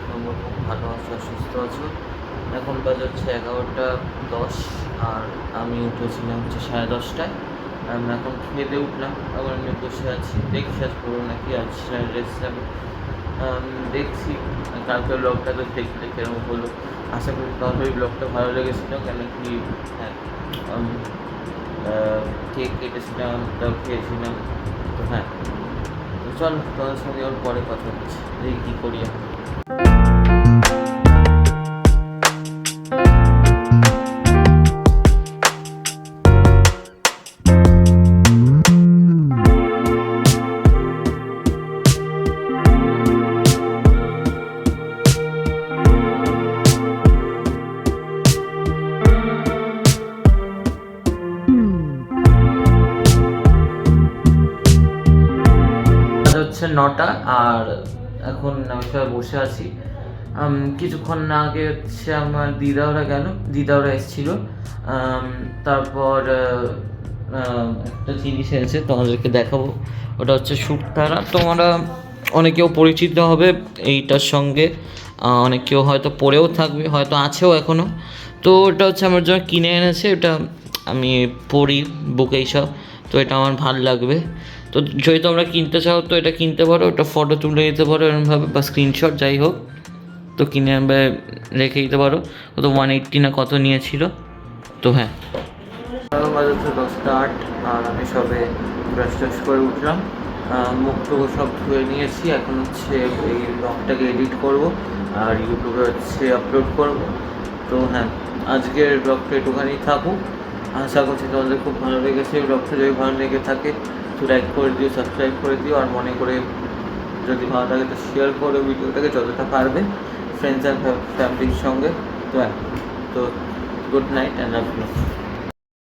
তোমরা খুব ভালো আছো আর সুস্থ আছো। এখন বাজে হচ্ছে 11টা 10 আর আমি উঠেছিলাম হচ্ছে 10:30টায়। আমরা এখন খেতে উঠলাম, আবার আমি বসে আছি, দেখি আজ করবো নাকি আজ রেস্ট যাবে। দেখছি কালকে ব্লগটা তো দেখলে কেরকম হলো। আশা করি তাহলে ওই ব্লগটা ভালো লেগেছিলো, কেন কি হ্যাঁ কেক কেটেছিলাম, তাও খেয়েছিলাম। তো হ্যাঁ, তো চল তোমাদের সঙ্গে ওর পরে কথা হচ্ছে, দেখি কী করি এখন। হচ্ছে 9টা আর এখন আমি সবাই বসে আছি। কিছুক্ষণ আগে হচ্ছে আমার দিদাওরা এসেছিলো। তারপর একটা জিনিস এসেছে, তোমাদেরকে দেখাবো। ওটা হচ্ছে শুকতারা। তোমরা অনেকেও পরিচিত হবে এইটার সঙ্গে, অনেকেও হয়তো পড়েও থাকবে, হয়তো আছেও এখনও। তো ওটা হচ্ছে আমার জন্য কিনে এনেছে। ওটা আমি পড়ি বুক এইসব, তো এটা আমার ভাল লাগবে। তো যদি তোমরা কিনতে চাও তো এটা কিনতে পারো, ওটা ফটো তুলে দিতে পারো এরকমভাবে, বা স্ক্রিনশট যাই হোক, তো কিনে রেখে দিতে পারো। তো 180 না কত নিয়েছিল। তো হ্যাঁ, বাজে হচ্ছে 10টা 8 আর আমি সবে ব্রাশ টাশ করে উঠলাম, মুখ টুকু সব ধুয়ে নিয়েছি। এখন হচ্ছে এই ব্লগটাকে এডিট করব আর ইউটিউবে হচ্ছে আপলোড করব। তো হ্যাঁ, আজকের ব্লগটা একটুখানি থাকুক। আশা করছি তোমাদের খুব ভালো লেগেছে। এই ব্লগটা যদি ভালো লেগে থাকে তো লাইক করে দিও, সাবস্ক্রাইব করে দিও, আর মনে করে যদি ভালো লাগে তো শেয়ার করো ভিডিওটাকে যতটা পারবে ফ্রেন্ডস অ্যান্ড ফ্যামিলির সঙ্গে। তো হ্যাঁ, তো good night and love you.